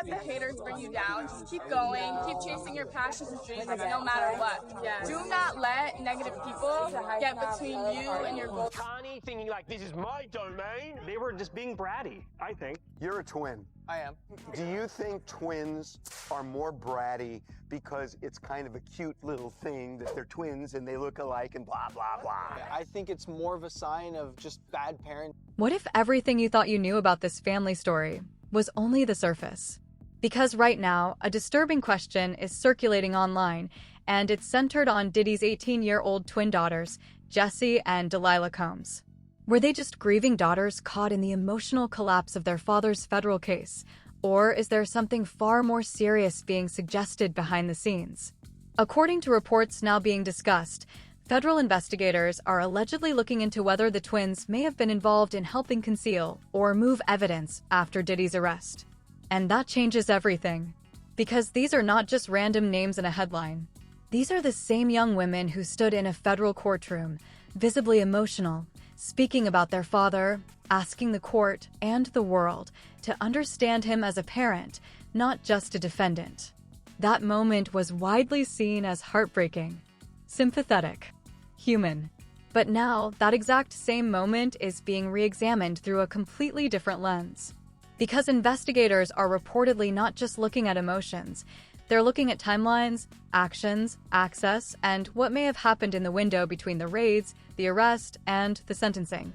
let the haters bring you down. Just keep going, keep chasing your passions and dreams no matter what. Do not let negative people get between you and your goals. Connie thinking like, this is my domain. They were just being bratty, I think. You're a twin. I am. Do you think twins are more bratty because it's kind of a cute little thing that they're twins and they look alike and blah, blah, blah? I think it's more of a sign of just bad parenting. What if everything you thought you knew about this family story was only the surface? Because right now, a disturbing question is circulating online, and it's centered on Diddy's 18-year-old twin daughters, Jessie and Delilah Combs. Were they just grieving daughters caught in the emotional collapse of their father's federal case? Or is there something far more serious being suggested behind the scenes? According to reports now being discussed, federal investigators are allegedly looking into whether the twins may have been involved in helping conceal or move evidence after Diddy's arrest. And that changes everything. Because these are not just random names in a headline. These are the same young women who stood in a federal courtroom, visibly emotional, speaking about their father, asking the court and the world to understand him as a parent, not just a defendant. That moment was widely seen as heartbreaking, sympathetic, human. But now, that exact same moment is being re-examined through a completely different lens. Because investigators are reportedly not just looking at emotions, they're looking at timelines, actions, access, and what may have happened in the window between the raids, the arrest, and the sentencing.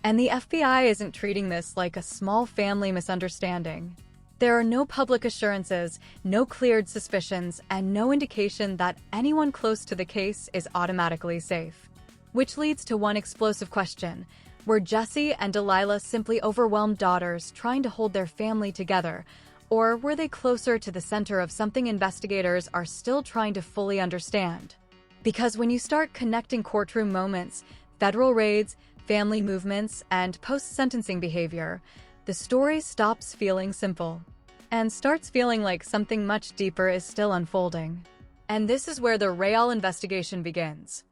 And the FBI isn't treating this like a small family misunderstanding. There are no public assurances, no cleared suspicions, and no indication that anyone close to the case is automatically safe. Which leads to one explosive question. Were Jessie and Delilah simply overwhelmed daughters trying to hold their family together, or were they closer to the center of something investigators are still trying to fully understand? Because when you start connecting courtroom moments, federal raids, family movements, and post-sentencing behavior, the story stops feeling simple and starts feeling like something much deeper is still unfolding. And this is where the real investigation begins.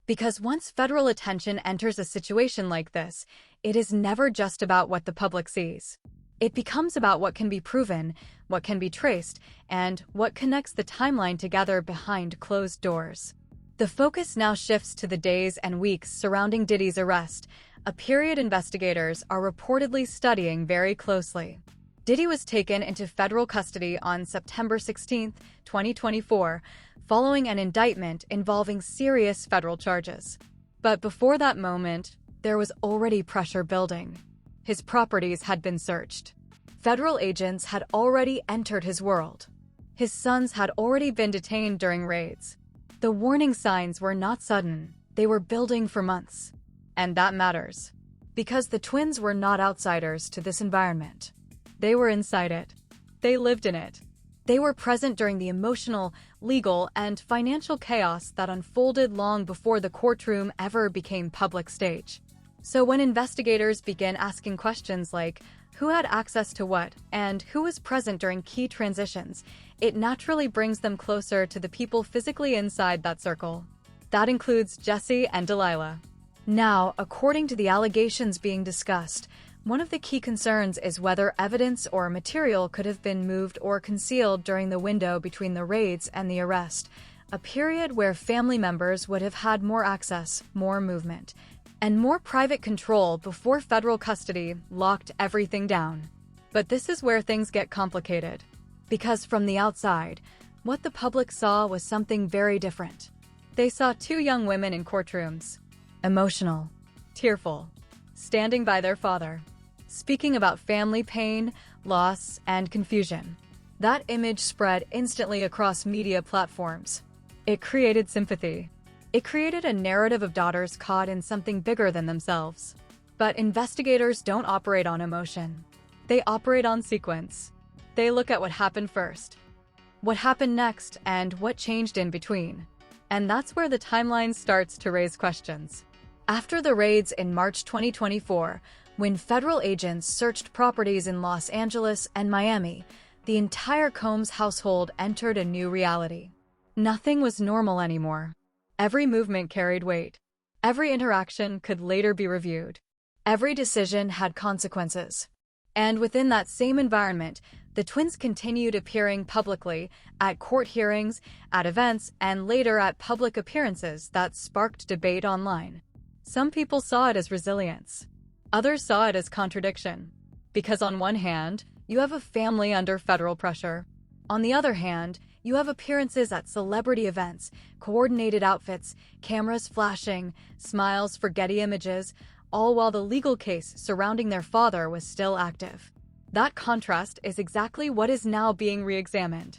Because once federal attention enters a situation like this, it is never just about what the public sees. It becomes about what can be proven, what can be traced, and what connects the timeline together behind closed doors. The focus now shifts to the days and weeks surrounding Diddy's arrest, a period investigators are reportedly studying very closely. Diddy was taken into federal custody on September 16, 2024, following an indictment involving serious federal charges. But before that moment, there was already pressure building. His properties had been searched. Federal agents had already entered his world. His sons had already been detained during raids. The warning signs were not sudden, they were building for months. And that matters. Because the twins were not outsiders to this environment. They were inside it. They lived in it. They were present during the emotional, legal, and financial chaos that unfolded long before the courtroom ever became public stage. So when investigators began asking questions like, who had access to what, and who was present during key transitions, it naturally brings them closer to the people physically inside that circle. That includes Jessie and Delilah. Now, according to the allegations being discussed, one of the key concerns is whether evidence or material could have been moved or concealed during the window between the raids and the arrest, a period where family members would have had more access, more movement, and more private control before federal custody locked everything down. But this is where things get complicated. Because from the outside, what the public saw was something very different. They saw two young women in courtrooms, emotional, tearful, standing by their father, speaking about family pain, loss, and confusion. That image spread instantly across media platforms. It created sympathy. It created a narrative of daughters caught in something bigger than themselves. But investigators don't operate on emotion. They operate on sequence. They look at what happened first, what happened next, and what changed in between. And that's where the timeline starts to raise questions. After the raids in March 2024, when federal agents searched properties in Los Angeles and Miami, the entire Combs household entered a new reality. Nothing was normal anymore. Every movement carried weight. Every interaction could later be reviewed. Every decision had consequences. And within that same environment, the twins continued appearing publicly at court hearings, at events, and later at public appearances that sparked debate online. Some people saw it as resilience. Others saw it as contradiction. Because on one hand, you have a family under federal pressure. On the other hand, you have appearances at celebrity events, coordinated outfits, cameras flashing, smiles for Getty Images, all while the legal case surrounding their father was still active. That contrast is exactly what is now being re-examined.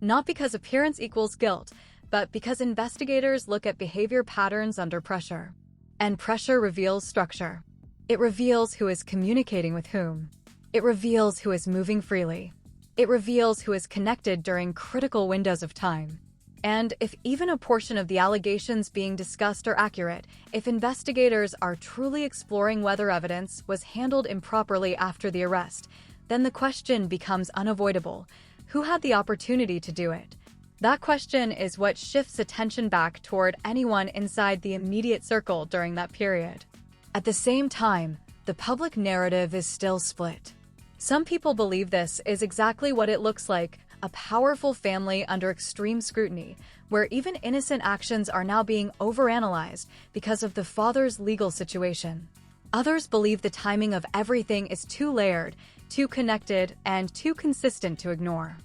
Not because appearance equals guilt, but because investigators look at behavior patterns under pressure. And pressure reveals structure. It reveals who is communicating with whom. It reveals who is moving freely. It reveals who is connected during critical windows of time. And if even a portion of the allegations being discussed are accurate, if investigators are truly exploring whether evidence was handled improperly after the arrest, then the question becomes unavoidable. Who had the opportunity to do it? That question is what shifts attention back toward anyone inside the immediate circle during that period. At the same time, the public narrative is still split. Some people believe this is exactly what it looks like, a powerful family under extreme scrutiny, where even innocent actions are now being overanalyzed because of the father's legal situation. Others believe the timing of everything is too layered, too connected, and too consistent to ignore.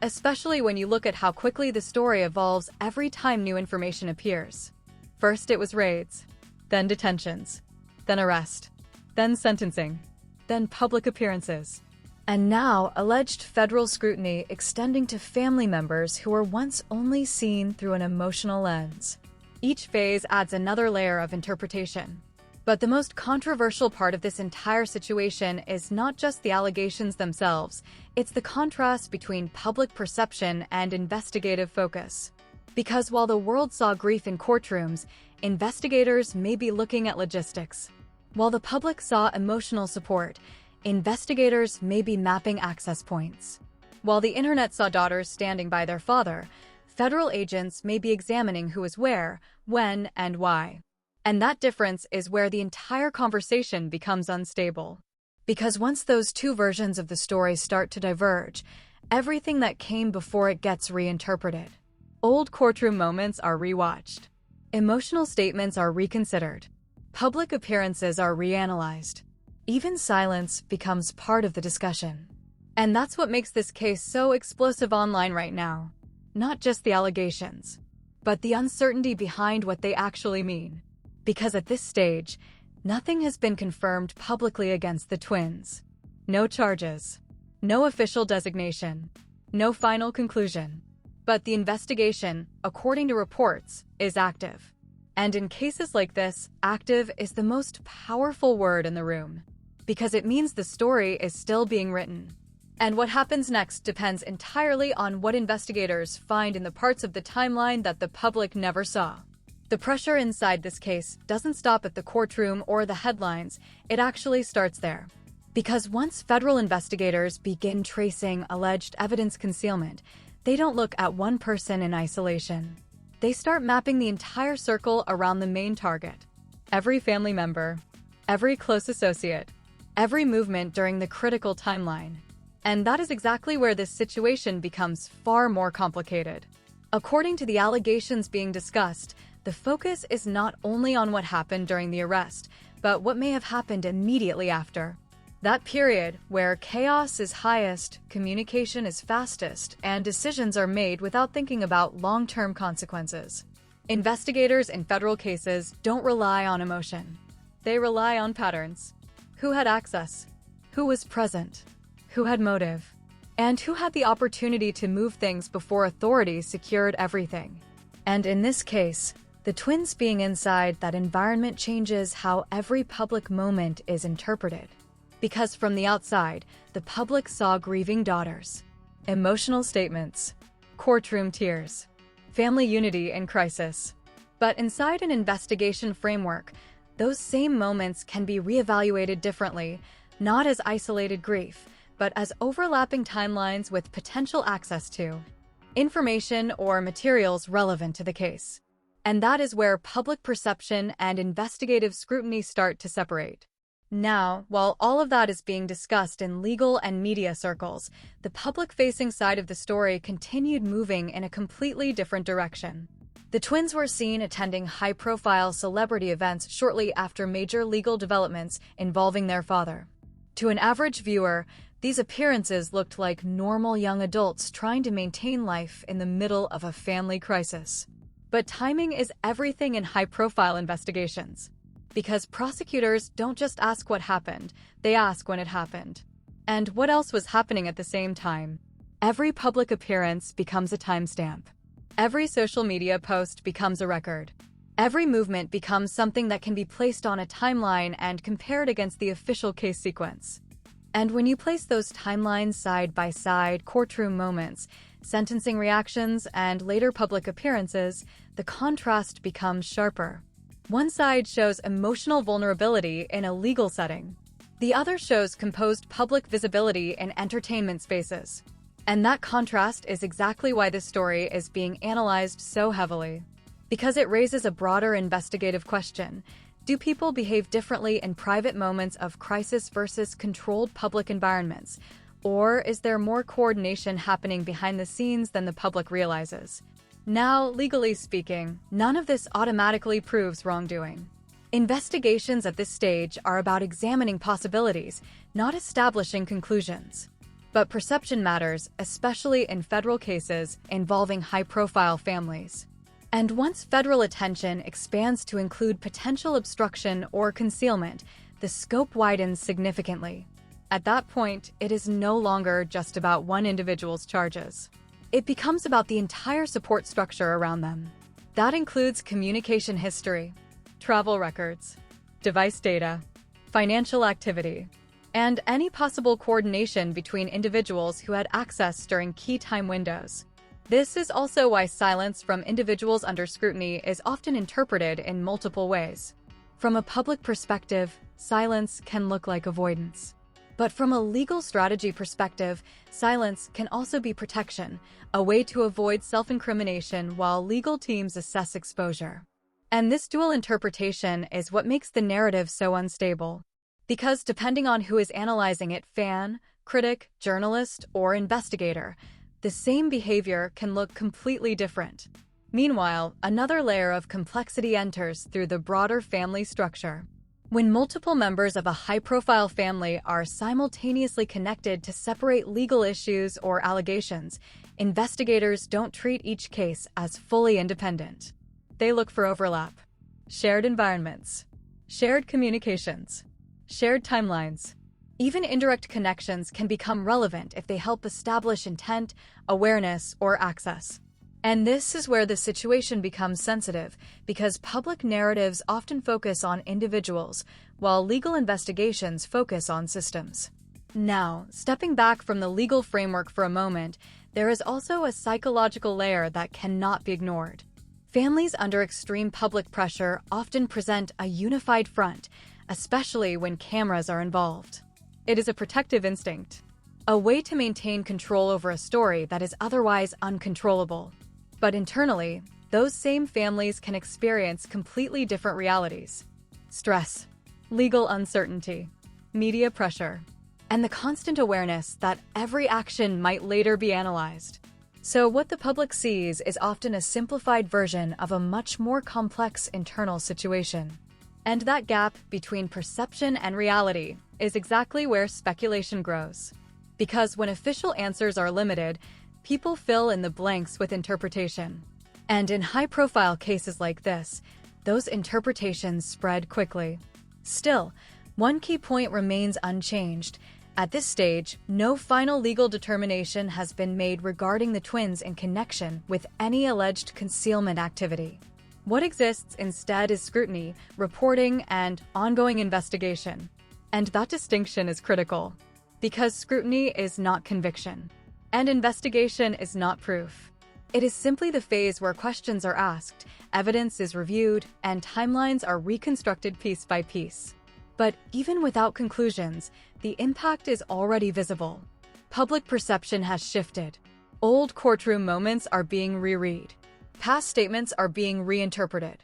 Especially when you look at how quickly the story evolves every time new information appears. First it was raids, then detentions, then arrest, then sentencing, then public appearances. And now, alleged federal scrutiny extending to family members who were once only seen through an emotional lens. Each phase adds another layer of interpretation. But the most controversial part of this entire situation is not just the allegations themselves, it's the contrast between public perception and investigative focus. Because while the world saw grief in courtrooms, investigators may be looking at logistics. While the public saw emotional support, investigators may be mapping access points. While the internet saw daughters standing by their father, federal agents may be examining who is where, when, and why. And that difference is where the entire conversation becomes unstable. Because once those two versions of the story start to diverge, everything that came before it gets reinterpreted. Old courtroom moments are rewatched. Emotional statements are reconsidered. Public appearances are reanalyzed. Even silence becomes part of the discussion. And that's what makes this case so explosive online right now. Not just the allegations, but the uncertainty behind what they actually mean. Because at this stage, nothing has been confirmed publicly against the twins. No charges. No official designation. No final conclusion. But the investigation, according to reports, is active. And in cases like this, active is the most powerful word in the room. Because it means the story is still being written. And what happens next depends entirely on what investigators find in the parts of the timeline that the public never saw. The pressure inside this case doesn't stop at the courtroom or the headlines, it actually starts there. Because once federal investigators begin tracing alleged evidence concealment, they don't look at one person in isolation. They start mapping the entire circle around the main target. Every family member, every close associate, every movement during the critical timeline. And that is exactly where this situation becomes far more complicated. According to the allegations being discussed, the focus is not only on what happened during the arrest, but what may have happened immediately after. That period where chaos is highest, communication is fastest, and decisions are made without thinking about long-term consequences. Investigators in federal cases don't rely on emotion. They rely on patterns. Who had access? Who was present? Who had motive? And who had the opportunity to move things before authorities secured everything? And in this case, the twins being inside that environment changes how every public moment is interpreted. Because from the outside, the public saw grieving daughters, emotional statements, courtroom tears, family unity in crisis. But inside an investigation framework, those same moments can be reevaluated differently, not as isolated grief, but as overlapping timelines with potential access to information or materials relevant to the case. And that is where public perception and investigative scrutiny start to separate. Now, while all of that is being discussed in legal and media circles, the public-facing side of the story continued moving in a completely different direction. The twins were seen attending high-profile celebrity events shortly after major legal developments involving their father. To an average viewer, these appearances looked like normal young adults trying to maintain life in the middle of a family crisis. But timing is everything in high-profile investigations. Because prosecutors don't just ask what happened, they ask when it happened. And what else was happening at the same time? Every public appearance becomes a timestamp. Every social media post becomes a record. Every movement becomes something that can be placed on a timeline and compared against the official case sequence. And when you place those timelines side by side, courtroom moments, sentencing reactions, and later public appearances, the contrast becomes sharper. One side shows emotional vulnerability in a legal setting. The other shows composed public visibility in entertainment spaces. And that contrast is exactly why this story is being analyzed so heavily. Because it raises a broader investigative question. Do people behave differently in private moments of crisis versus controlled public environments? Or is there more coordination happening behind the scenes than the public realizes? Now, legally speaking, none of this automatically proves wrongdoing. Investigations at this stage are about examining possibilities, not establishing conclusions. But perception matters, especially in federal cases involving high-profile families. And once federal attention expands to include potential obstruction or concealment, the scope widens significantly. At that point, it is no longer just about one individual's charges. It becomes about the entire support structure around them. That includes communication history, travel records, device data, financial activity, and any possible coordination between individuals who had access during key time windows. This is also why silence from individuals under scrutiny is often interpreted in multiple ways. From a public perspective, silence can look like avoidance. But from a legal strategy perspective, silence can also be protection, a way to avoid self-incrimination while legal teams assess exposure. And this dual interpretation is what makes the narrative so unstable. Because depending on who is analyzing it, fan, critic, journalist, or investigator, the same behavior can look completely different. Meanwhile, another layer of complexity enters through the broader family structure. When multiple members of a high-profile family are simultaneously connected to separate legal issues or allegations, investigators don't treat each case as fully independent. They look for overlap, shared environments, shared communications, shared timelines. Even indirect connections can become relevant if they help establish intent, awareness, or access. And this is where the situation becomes sensitive, because public narratives often focus on individuals, while legal investigations focus on systems. Now, stepping back from the legal framework for a moment, there is also a psychological layer that cannot be ignored. Families under extreme public pressure often present a unified front, especially when cameras are involved. It is a protective instinct, a way to maintain control over a story that is otherwise uncontrollable. But internally, those same families can experience completely different realities. Stress, legal uncertainty, media pressure, and the constant awareness that every action might later be analyzed. So what the public sees is often a simplified version of a much more complex internal situation. And that gap between perception and reality is exactly where speculation grows. Because when official answers are limited, people fill in the blanks with interpretation. And in high-profile cases like this, those interpretations spread quickly. Still, one key point remains unchanged. At this stage, no final legal determination has been made regarding the twins in connection with any alleged concealment activity. What exists instead is scrutiny, reporting, and ongoing investigation. And that distinction is critical, because scrutiny is not conviction. And investigation is not proof. It is simply the phase where questions are asked, evidence is reviewed, and timelines are reconstructed piece by piece. But even without conclusions, the impact is already visible. Public perception has shifted. Old courtroom moments are being reread. Past statements are being reinterpreted.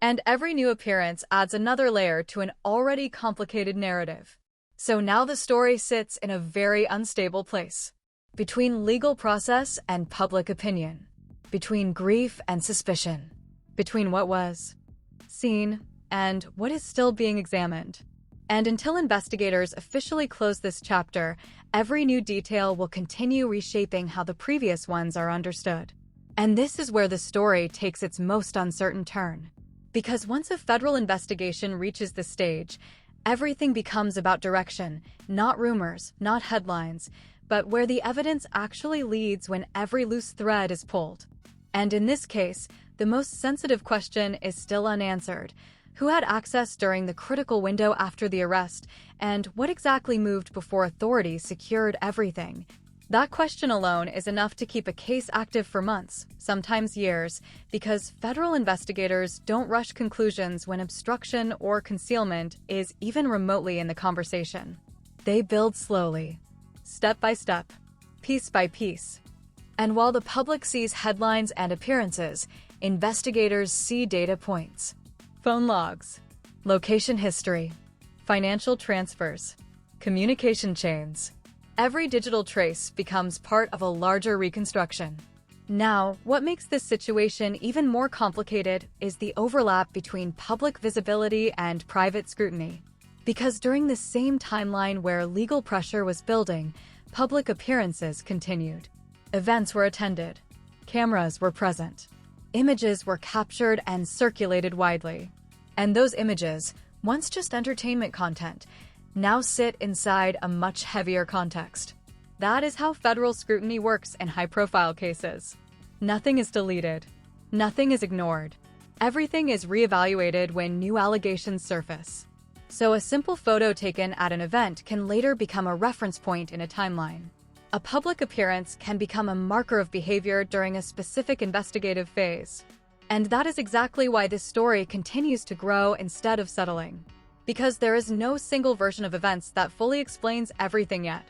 And every new appearance adds another layer to an already complicated narrative. So now the story sits in a very unstable place. Between legal process and public opinion. Between grief and suspicion. Between what was seen and what is still being examined. And until investigators officially close this chapter, every new detail will continue reshaping how the previous ones are understood. And this is where the story takes its most uncertain turn. Because once a federal investigation reaches this stage, everything becomes about direction, not rumors, not headlines, but where the evidence actually leads when every loose thread is pulled. And in this case, the most sensitive question is still unanswered. Who had access during the critical window after the arrest, and what exactly moved before authorities secured everything? That question alone is enough to keep a case active for months, sometimes years, because federal investigators don't rush conclusions when obstruction or concealment is even remotely in the conversation. They build slowly, step by step, piece by piece. And while the public sees headlines and appearances, investigators see data points. Phone logs, location history, financial transfers, communication chains. Every digital trace becomes part of a larger reconstruction. Now, what makes this situation even more complicated is the overlap between public visibility and private scrutiny. Because during the same timeline where legal pressure was building, public appearances continued. Events were attended. Cameras were present. Images were captured and circulated widely. And those images, once just entertainment content, now sit inside a much heavier context. That is how federal scrutiny works in high-profile cases. Nothing is deleted. Nothing is ignored. Everything is reevaluated when new allegations surface. So a simple photo taken at an event can later become a reference point in a timeline. A public appearance can become a marker of behavior during a specific investigative phase. And that is exactly why this story continues to grow instead of settling. Because there is no single version of events that fully explains everything yet.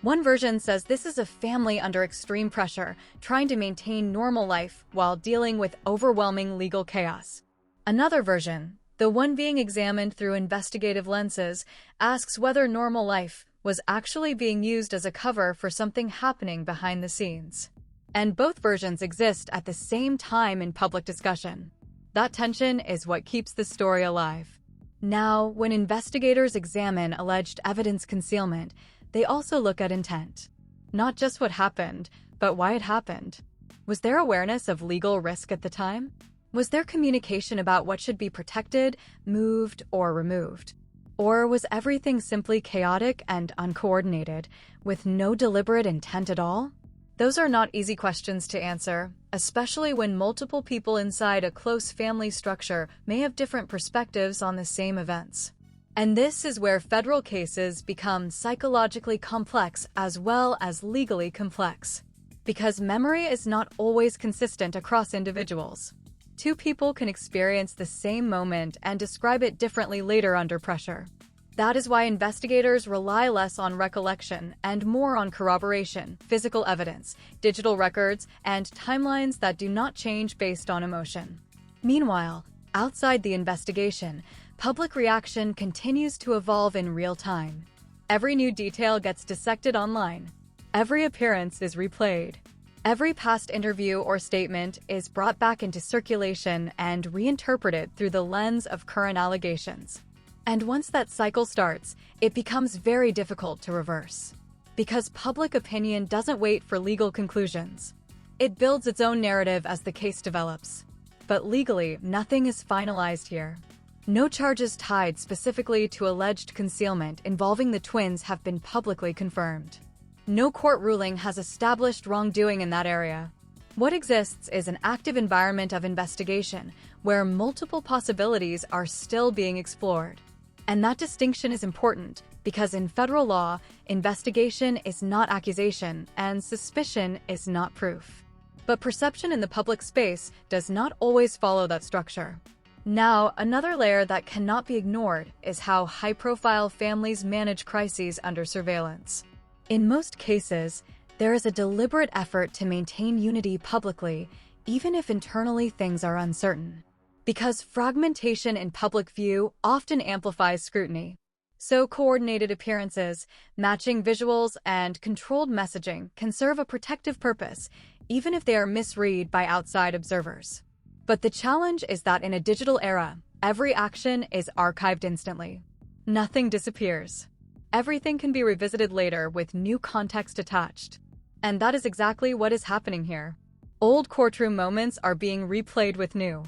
One version says this is a family under extreme pressure, trying to maintain normal life while dealing with overwhelming legal chaos. Another version, the one being examined through investigative lenses, asks whether normal life was actually being used as a cover for something happening behind the scenes. And both versions exist at the same time in public discussion. That tension is what keeps the story alive. Now, when investigators examine alleged evidence concealment, they also look at intent. Not just what happened, but why it happened. Was there awareness of legal risk at the time? Was there communication about what should be protected, moved, or removed? Or was everything simply chaotic and uncoordinated, with no deliberate intent at all? Those are not easy questions to answer, especially when multiple people inside a close family structure may have different perspectives on the same events. And this is where federal cases become psychologically complex as well as legally complex. Because memory is not always consistent across individuals. Two people can experience the same moment and describe it differently later under pressure. That is why investigators rely less on recollection and more on corroboration, physical evidence, digital records, and timelines that do not change based on emotion. Meanwhile, outside the investigation, public reaction continues to evolve in real time. Every new detail gets dissected online. Every appearance is replayed. Every past interview or statement is brought back into circulation and reinterpreted through the lens of current allegations. And once that cycle starts, it becomes very difficult to reverse. Because public opinion doesn't wait for legal conclusions. It builds its own narrative as the case develops. But legally, nothing is finalized here. No charges tied specifically to alleged concealment involving the twins have been publicly confirmed. No court ruling has established wrongdoing in that area. What exists is an active environment of investigation where multiple possibilities are still being explored. And that distinction is important because in federal law, investigation is not accusation and suspicion is not proof. But perception in the public space does not always follow that structure. Now, another layer that cannot be ignored is how high-profile families manage crises under surveillance. In most cases, there is a deliberate effort to maintain unity publicly, even if internally things are uncertain. Because fragmentation in public view often amplifies scrutiny. So coordinated appearances, matching visuals, and controlled messaging can serve a protective purpose, even if they are misread by outside observers. But the challenge is that in a digital era, every action is archived instantly. Nothing disappears. Everything can be revisited later with new context attached. And that is exactly what is happening here. Old courtroom moments are being replayed with new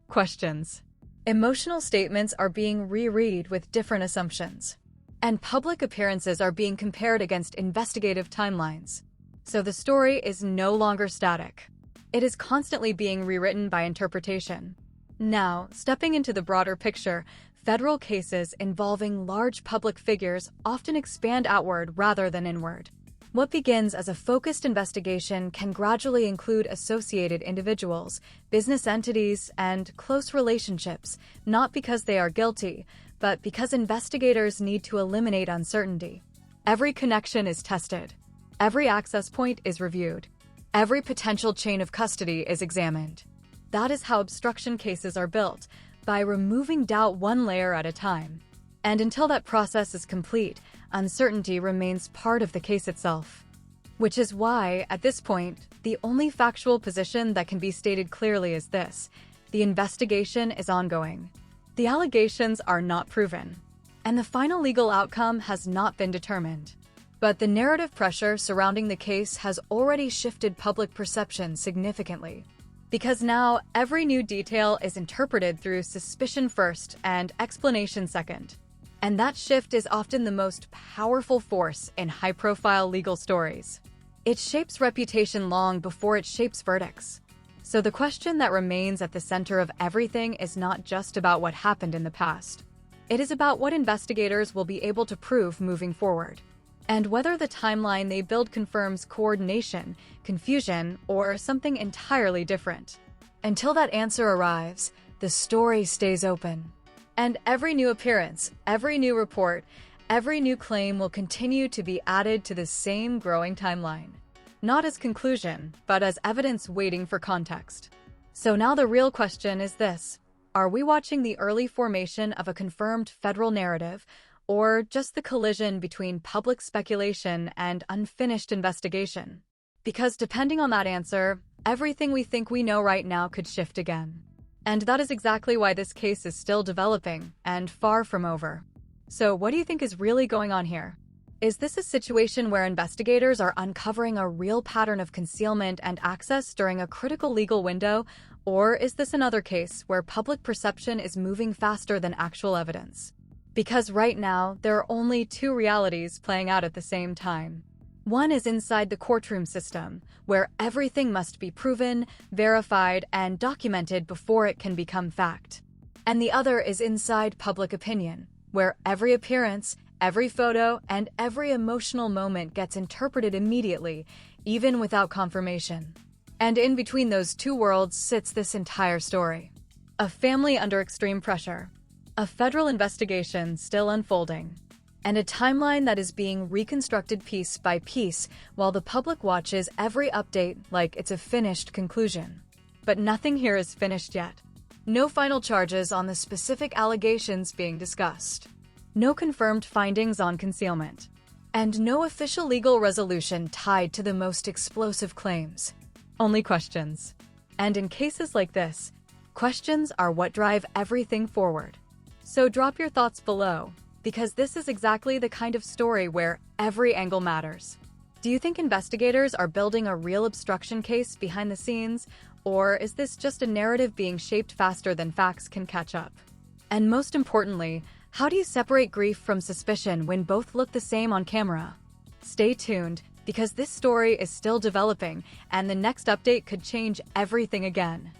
questions. Emotional statements are being reread with different assumptions. And public appearances are being compared against investigative timelines. So the story is no longer static. It is constantly being rewritten by interpretation. Now, stepping into the broader picture, federal cases involving large public figures often expand outward rather than inward. What begins as a focused investigation can gradually include associated individuals, business entities, and close relationships, not because they are guilty, but because investigators need to eliminate uncertainty. Every connection is tested. Every access point is reviewed. Every potential chain of custody is examined. That is how obstruction cases are built, by removing doubt one layer at a time. And until that process is complete, uncertainty remains part of the case itself. Which is why, at this point, the only factual position that can be stated clearly is this: the investigation is ongoing. The allegations are not proven, and the final legal outcome has not been determined. But the narrative pressure surrounding the case has already shifted public perception significantly. Because now, every new detail is interpreted through suspicion first and explanation second. And that shift is often the most powerful force in high-profile legal stories. It shapes reputation long before it shapes verdicts. So the question that remains at the center of everything is not just about what happened in the past. It is about what investigators will be able to prove moving forward, and whether the timeline they build confirms coordination, confusion, or something entirely different. Until that answer arrives, the story stays open. And every new appearance, every new report, every new claim will continue to be added to the same growing timeline. Not as conclusion, but as evidence waiting for context. So now the real question is this: are we watching the early formation of a confirmed federal narrative, or just the collision between public speculation and unfinished investigation? Because depending on that answer, everything we think we know right now could shift again. And that is exactly why this case is still developing and far from over. So what do you think is really going on here? Is this a situation where investigators are uncovering a real pattern of concealment and access during a critical legal window, or is this another case where public perception is moving faster than actual evidence? Because right now, there are only two realities playing out at the same time. One is inside the courtroom system, where everything must be proven, verified, and documented before it can become fact. And the other is inside public opinion, where every appearance, every photo, and every emotional moment gets interpreted immediately, even without confirmation. And in between those two worlds sits this entire story. A family under extreme pressure, a federal investigation still unfolding, and a timeline that is being reconstructed piece by piece while the public watches every update like it's a finished conclusion. But nothing here is finished yet. No final charges on the specific allegations being discussed. No confirmed findings on concealment. And no official legal resolution tied to the most explosive claims. Only questions. And in cases like this, questions are what drive everything forward. So drop your thoughts below, because this is exactly the kind of story where every angle matters. Do you think investigators are building a real obstruction case behind the scenes, or is this just a narrative being shaped faster than facts can catch up? And most importantly, how do you separate grief from suspicion when both look the same on camera? Stay tuned, because this story is still developing, and the next update could change everything again.